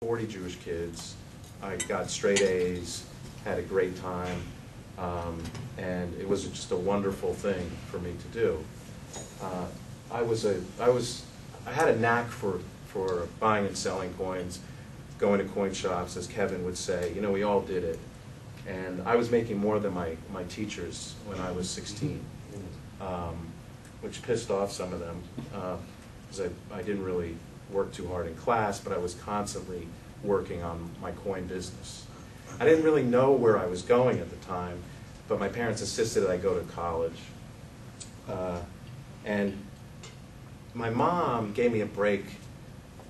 40 Jewish kids. I got straight A's, had a great time, and it was just a wonderful thing for me to do. I had a knack for buying and selling coins, going to coin shops, as Kevin would say. You know, we all did it. And I was making more than my teachers when I was 16, which pissed off some of them, because I didn't really work too hard in class, but I was constantly working on my coin business. I didn't really know where I was going at the time, but my parents insisted that I go to college. And my mom gave me a break,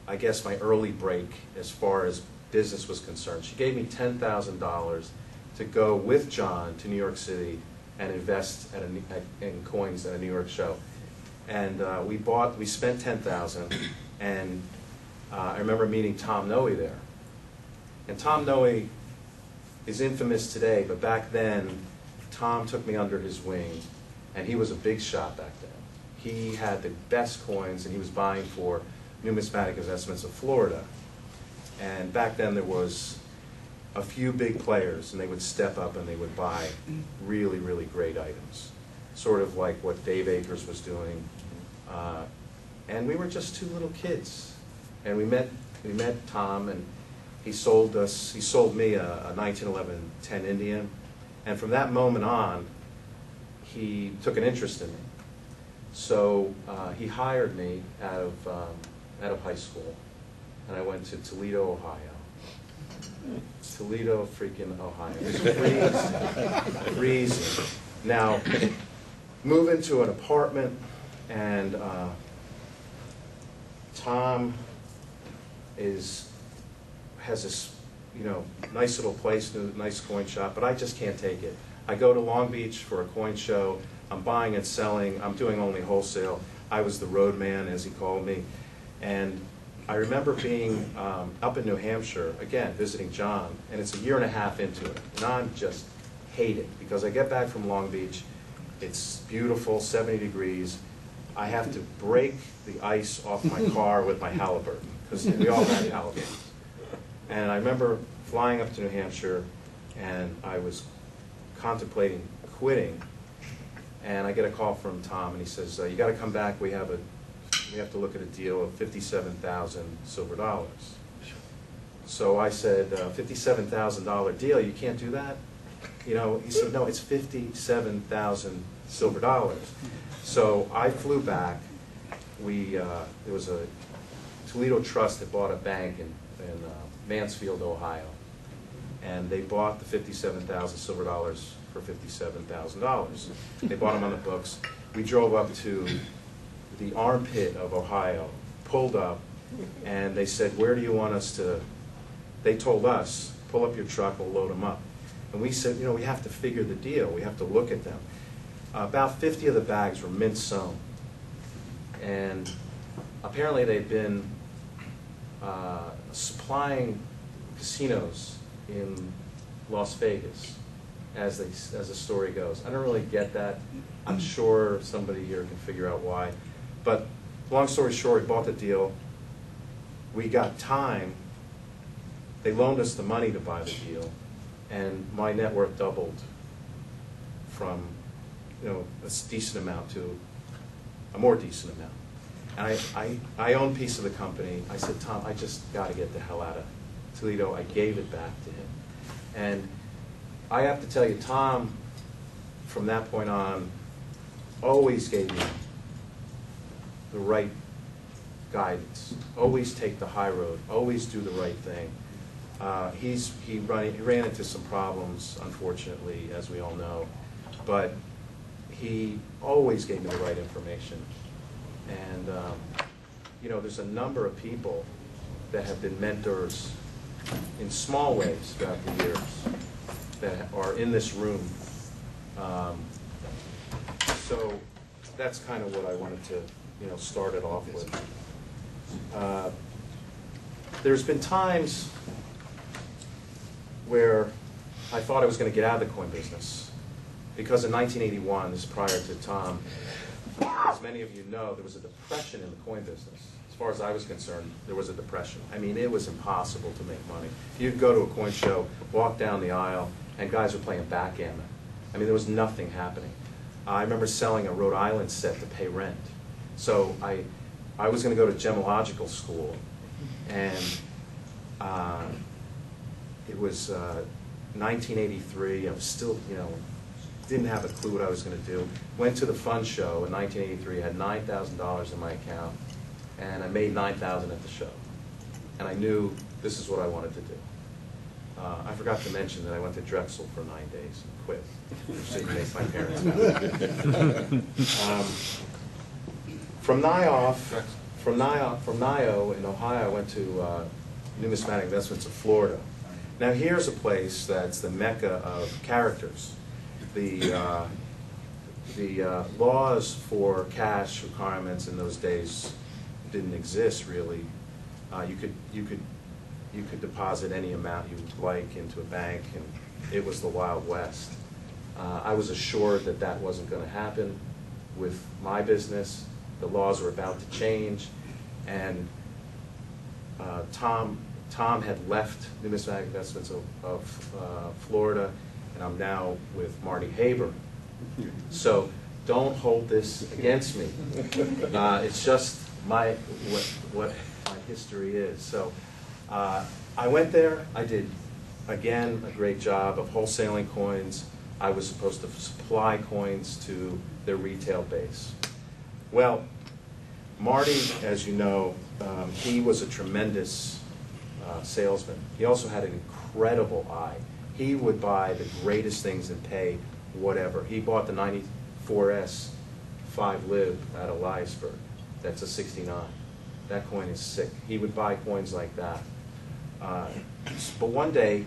I guess my early break as far as business was concerned. She gave me $10,000 to go with John to New York City and invest in coins at a New York show. And we spent $10,000, and I remember meeting Tom Noe there. And Tom Noe is infamous today, but back then, Tom took me under his wing, and he was a big shot back then. He had the best coins, and he was buying for Numismatic Investments of Florida. And back then there was a few big players, and they would step up and they would buy really, really great items. Sort of like what Dave Akers was doing. And we were just two little kids. And we met Tom, and he sold me a 1911 10 Indian. And from that moment on, he took an interest in me. So he hired me out of high school, and I went to Toledo, Ohio. Toledo, freaking Ohio. It was freezing. Now, move into an apartment, and Tom has this, nice little place, nice coin shop, but I just can't take it. I go to Long Beach for a coin show. I'm buying and selling. I'm doing only wholesale. I was the road man, as he called me. And I remember being up in New Hampshire, again, visiting John, and it's a year and a half into it. And I'm just hating, because I get back from Long Beach. It's beautiful, 70 degrees. I have to break the ice off my car with my Halliburton, because we all had Halliburtons. And I remember flying up to New Hampshire, and I was contemplating quitting. And I get a call from Tom, and he says, "You got to come back. We have to look at a deal of 57,000 silver dollars." So I said, $57,000 deal? You can't do that? He said, "No, it's 57,000 silver dollars." So I flew back. There was a Toledo Trust that bought a bank in Mansfield, Ohio, and they bought the 57,000 silver dollars for $57,000. They bought them on the books. We drove up to the armpit of Ohio, pulled up, and they said, "Where do you want us to?" They told us, "Pull up your truck, we'll load them up." And we said, we have to figure the deal. We have to look at them. About 50 of the bags were mint sewn. And apparently they'd been supplying casinos in Las Vegas, as the story goes. I don't really get that. I'm sure somebody here can figure out why. But long story short, we bought the deal. We got time. They loaned us the money to buy the deal, and my net worth doubled from a decent amount to a more decent amount. And I own a piece of the company. I said, "Tom, I just got to get the hell out of Toledo." I gave it back to him. And I have to tell you, Tom, from that point on, always gave me the right guidance. Always take the high road. Always do the right thing. He ran into some problems, unfortunately, as we all know, but he always gave me the right information. And there's a number of people that have been mentors in small ways throughout the years that are in this room. So that's kind of what I wanted to start it off with. There's been times where I thought I was going to get out of the coin business, because in 1981, this is prior to Tom, as many of you know, there was a depression in the coin business. As far as I was concerned, there was a depression. I mean, it was impossible to make money. You'd go to a coin show, walk down the aisle, and guys were playing backgammon. I mean, there was nothing happening. I remember selling a Rhode Island set to pay rent. So I was going to go to gemological school, and it was 1983. I was still, didn't have a clue what I was going to do. Went to the fun show in 1983. I had $9,000 in my account, and I made $9,000 at the show. And I knew this is what I wanted to do. I forgot to mention that I went to Drexel for 9 days and quit, which didn't make my parents happy. From NIO in Ohio, I went to Numismatic Investments of Florida. Now here's a place that's the mecca of characters. The laws for cash requirements in those days didn't exist really. You could deposit any amount you would like into a bank, and it was the Wild West. I was assured that that wasn't going to happen with my business. The laws were about to change, and Tom had left Numismatic Investments of Florida, and I'm now with Marty Haber. So don't hold this against me. It's just what my history is. So I went there. I did, again, a great job of wholesaling coins. I was supposed to supply coins to their retail base. Well, Marty, as you know, he was a tremendous salesman. He also had an incredible eye. He would buy the greatest things and pay whatever. He bought the 94S 5 lib out of Salzberg. That's a 69. That coin is sick. He would buy coins like that. But one day,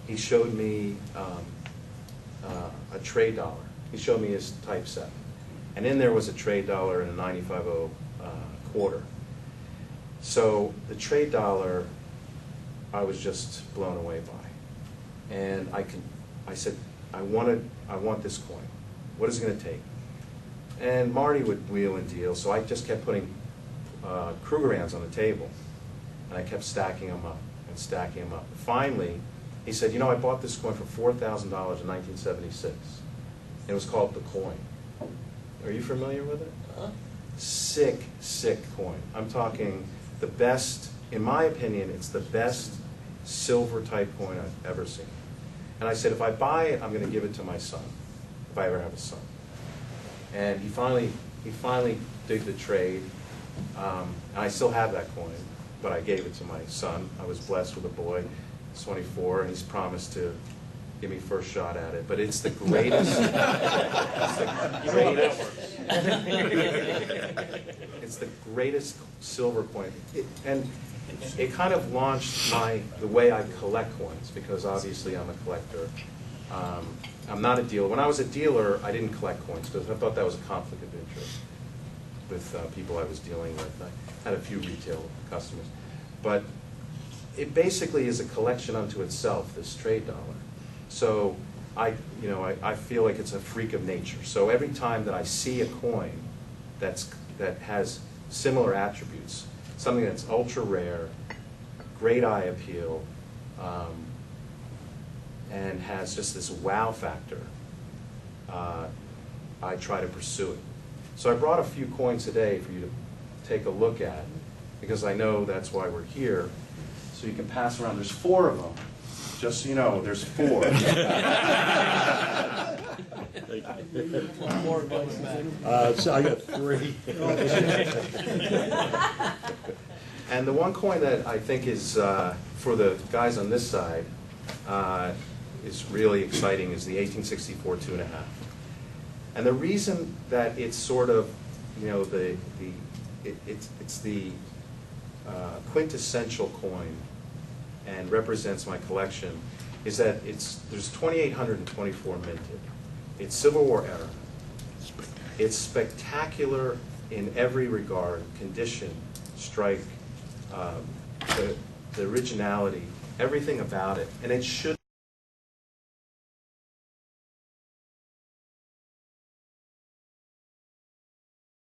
he showed me a trade dollar. He showed me his Type 7. And in there was a trade dollar and a 95.0 quarter. So the trade dollar, I was just blown away by. And I said, I want this coin. What is it going to take? And Marty would wheel and deal, so I just kept putting Krugerrands on the table. And I kept stacking them up and stacking them up. Finally, he said, I bought this coin for $4,000 in 1976. It was called the coin. Are you familiar with it? Sick, sick coin. I'm talking the best, in my opinion, it's the best silver type coin I've ever seen. And I said, if I buy it, I'm going to give it to my son, if I ever have a son. And he finally did the trade. And I still have that coin, but I gave it to my son. I was blessed with a boy. He's 24, and he's promised to give me first shot at it. But it's the greatest. It's the greatest silver coin. And it kind of launched the way I collect coins, because obviously I'm a collector. I'm not a dealer. When I was a dealer, I didn't collect coins because I thought that was a conflict of interest with people I was dealing with. I had a few retail customers. But it basically is a collection unto itself, this trade dollar. So I feel like it's a freak of nature. So every time that I see a coin that has similar attributes, something that's ultra rare, great eye appeal, and has just this wow factor, I try to pursue it. So I brought a few coins today for you to take a look at, because I know that's why we're here. So you can pass around. There's 4 of them. Just so you know, there's 4. So I got 3. And the one coin that I think is, for the guys on this side, is really exciting is the 1864 2.5. And the reason that it's sort of, it's the quintessential coin and represents my collection is that there's 2,824 minted. It's Civil War era. It's spectacular in every regard: condition, strike, the originality, everything about it. And it should